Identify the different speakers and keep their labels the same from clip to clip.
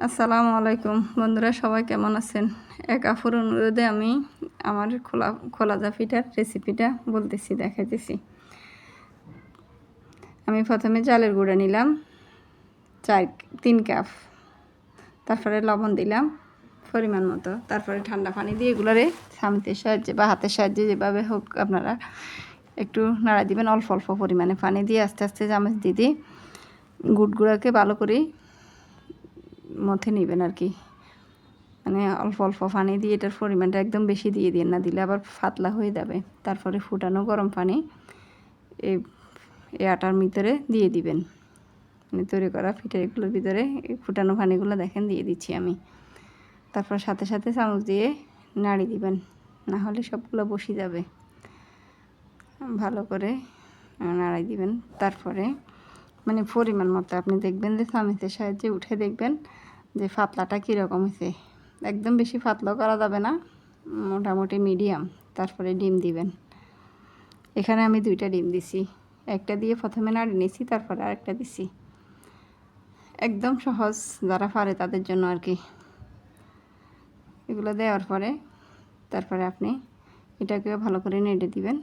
Speaker 1: আসসালামু আলাইকুম বন্ধুরা, সবাই কেমন আছেন? এক আফুর অনুরোধে আমি আমার খোলাজা পিঠার রেসিপিটা বলতেছি, দেখাইতেছি। আমি প্রথমে চালের গুঁড়া নিলাম 3 কাপ, তারপরে লবণ দিলাম পরিমাণ মতো, তারপরে ঠান্ডা পানি দিয়ে এগুলোরে চামচের সাহায্যে বা হাতের সাহায্যে যেভাবে হোক আপনারা একটু নাড়া দিবেন। অল্প অল্প পরিমাণে পানি দিয়ে আস্তে আস্তে চামচ দিয়ে গুড়গুড়াকে ভালো করে মথে নেবেন আর কি। মানে অল্প অল্প পানি দিয়ে এটার পরিমাণটা একদম বেশি দিয়ে দিন না, দিলে আবার পাতলা হয়ে যাবে। তারপরে ফুটানো গরম পানি এই আটার ভিতরে দিয়ে দিবেন, মানে তৈরি করা পিঠাগুলোর ভিতরে এই ফুটানো পানিগুলো দেখেন দিয়ে দিচ্ছি আমি। তারপর সাথে সাথে চামচ দিয়ে নাড়ি দিবেন, না হলে সবগুলো বসে যাবে। ভালো করে নাড়াই দিবেন। তারপরে মানে পরিমাণ মতো আপনি দেখবেন যে চামচের সাহায্যে উঠে দেখবেন যে পাতলাটা কীরকম হয়েছে। একদম বেশি পাতলাও করা যাবে না, মোটামুটি মিডিয়াম। তারপরে ডিম দিবেন। এখানে আমি 2টা ডিম দিছি, একটা দিয়ে প্রথমে নাড়ি নিয়েছি, তারপরে আরেকটা দিছি। একদম সহজ, যারা পারে তাদের জন্য আর কি। এগুলো দেওয়ার পরে তারপরে আপনি এটাকে ভালো করে নেড়ে দিবেন।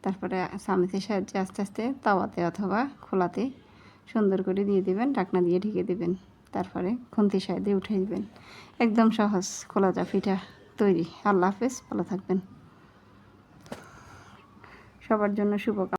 Speaker 1: তারপরে চামচের সাহায্যে আস্তে আস্তে তাওয়াতে অথবা খোলাতে সুন্দর করে দিয়ে দিবেন, ঢাকনা দিয়ে ঢেকে দিবেন। তারপরে খুন্তির সাহায্যে উঠে দিবেন। একদম সহজ খোলাজা পিঠা তৈরি। আল্লাহ হাফেজ, ভালো থাকবেন। সবার জন্য শুভকামনা।